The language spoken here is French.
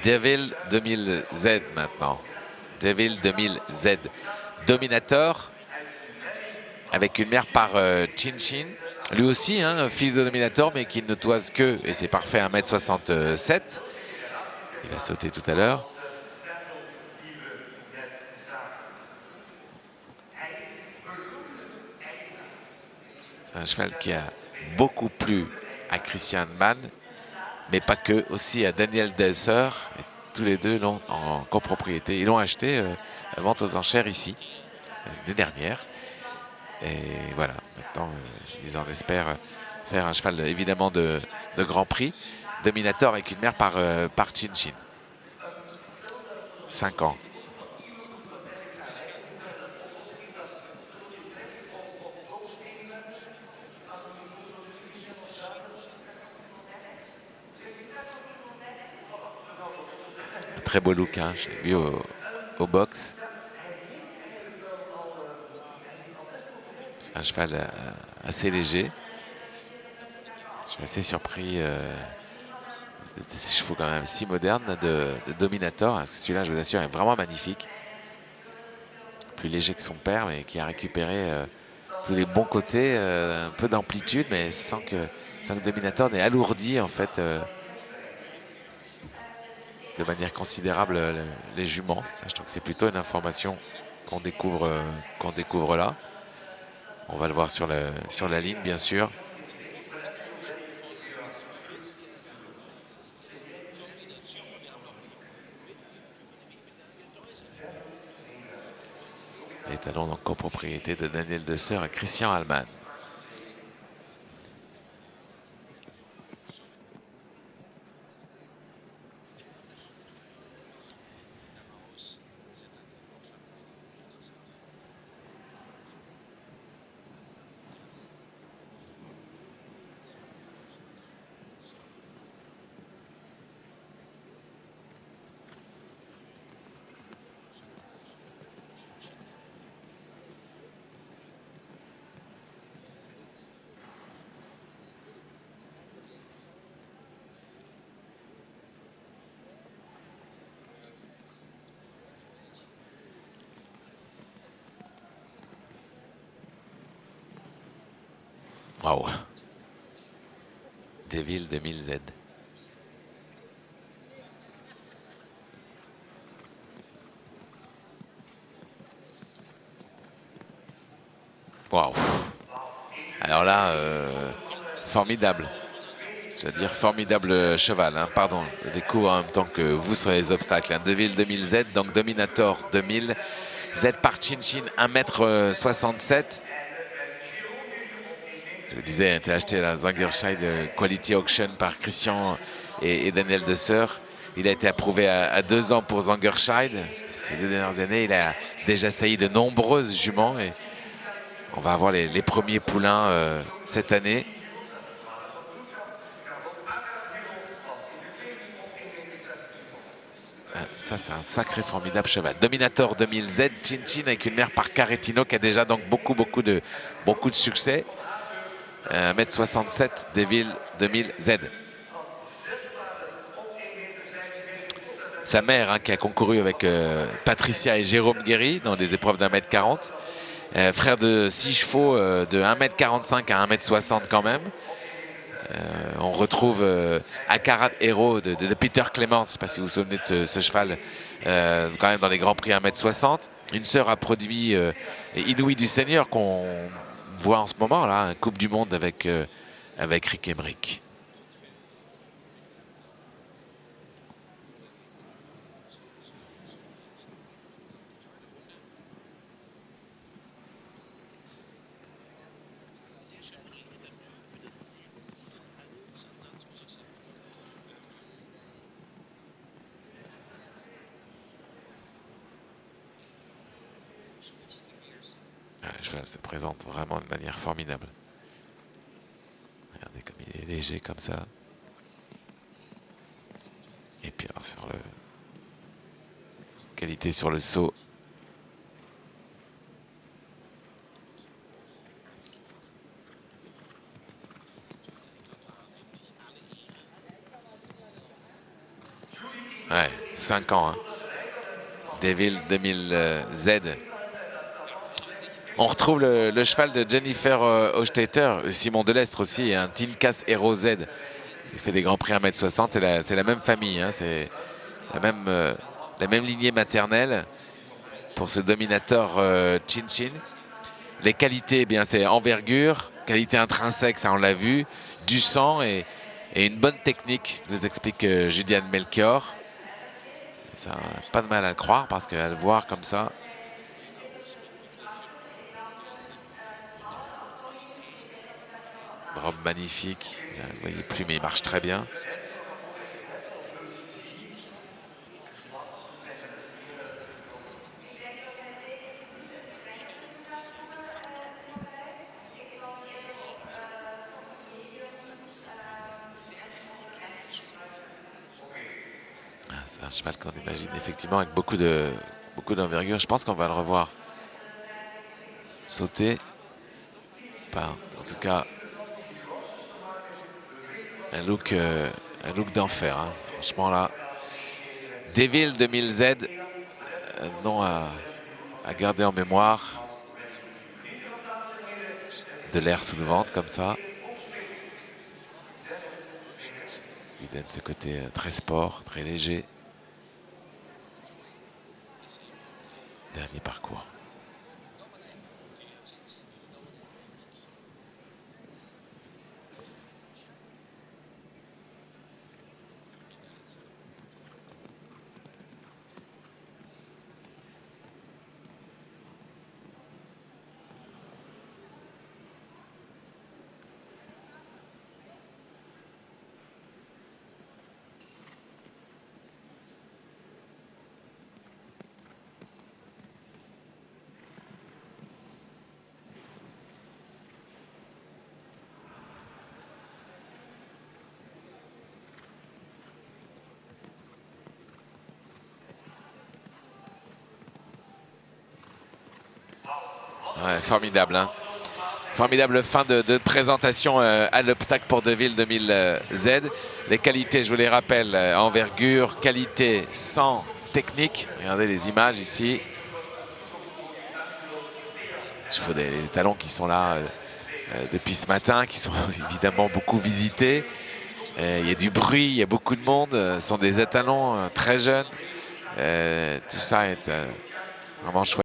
Devil 2000Z maintenant. Devil 2000Z. Dominator, avec une mère par Chin Chin. Lui aussi, hein, fils de Dominator, mais qui ne toise que, et c'est parfait, 1m67. Il va sauter tout à l'heure. C'est un cheval qui a beaucoup plu à Christian Mann, mais pas que, aussi à Daniel Delser. Et tous les deux l'ont en copropriété. Ils l'ont acheté à vente aux enchères ici, l'année dernière. Et voilà, maintenant, ils en espèrent faire un cheval évidemment de Grand Prix. Dominator avec une mère par Chin Chin. 5 ans. Un très beau look, hein, j'ai vu au box. C'est un cheval assez léger. Je suis assez surpris de ces chevaux quand même si modernes de Dominator. Celui-là, je vous assure, est vraiment magnifique. Plus léger que son père, mais qui a récupéré tous les bons côtés, un peu d'amplitude, mais sans que Dominator n'ait alourdi en fait de manière considérable les juments. Ça, je trouve que c'est plutôt une information qu'on découvre là. On va le voir sur la ligne, bien sûr. Les talons en copropriété de Daniel Desser et Christian Allman. Waouh. Devil 2000Z. Waouh. Alors là, formidable. Je veux dire formidable cheval, hein. Pardon, je découvre en même temps que vous sur les obstacles. Hein. Deville 2000Z, donc Dominator 2000. Z par Chin Chin, 1m67. Je vous disais, il a été acheté à la Zangerscheid Quality Auction par Christian et Daniel Desser. Il a été approuvé à 2 ans pour Zangerscheid. Ces 2 dernières années, il a déjà sailli de nombreuses juments. Et on va avoir les premiers poulains cette année. Ça, c'est un sacré formidable cheval. Dominator 2000Z, Chin Chin avec une mère par Caretino qui a déjà donc beaucoup de succès. 1m67, Devil 2000Z. Sa mère, hein, qui a concouru avec Patricia et Jérôme Guéry dans des épreuves d'1m40. Frère de 6 chevaux de 1m45 à 1m60 quand même. On retrouve Akarat Hero de Peter Clements, je ne sais pas si vous vous souvenez de ce cheval, quand même dans les Grands Prix 1m60. Une sœur a produit Inouï du Seigneur qu'on voit en ce moment, là, un Coupe du Monde avec Rick Emmerich. Le cheval se présente vraiment de manière formidable. Regardez comme il est léger comme ça. Et puis alors sur le qualité sur le saut. Ouais, 5 ans. Hein. Deville 2000 Z. On retrouve le cheval de Jennifer Hochstetter, Simon Delestre aussi, et un Tinkas Hero Z. Il fait des grands prix 1m60, c'est la même famille, hein, c'est la même lignée maternelle pour ce dominateur Chin Chin. Les qualités, eh bien c'est envergure, qualité intrinsèque, ça on l'a vu, du sang et une bonne technique, nous explique Juliane Melchior. Ça n'a pas de mal à le croire parce qu'à le voir comme ça. Robe magnifique, là, vous voyez plus mais il marche très bien. C'est un cheval qu'on imagine effectivement avec beaucoup d'envergure. Je pense qu'on va le revoir sauter. En tout cas, un look d'enfer. Hein. Franchement là, Deville 2000 Z, nom à garder en mémoire. De l'air sous le ventre comme ça. Il donne ce côté très sport, très léger. Dernier parcours. Ouais, formidable. Hein. Formidable fin de présentation à l'obstacle pour Deville 2000 Z. Les qualités, je vous les rappelle, envergure, qualité, sang, technique. Regardez les images ici. Je vois les étalons qui sont là depuis ce matin, qui sont évidemment beaucoup visités. Il y a du bruit, il y a beaucoup de monde. Ce sont des étalons très jeunes. Tout ça est vraiment chouette.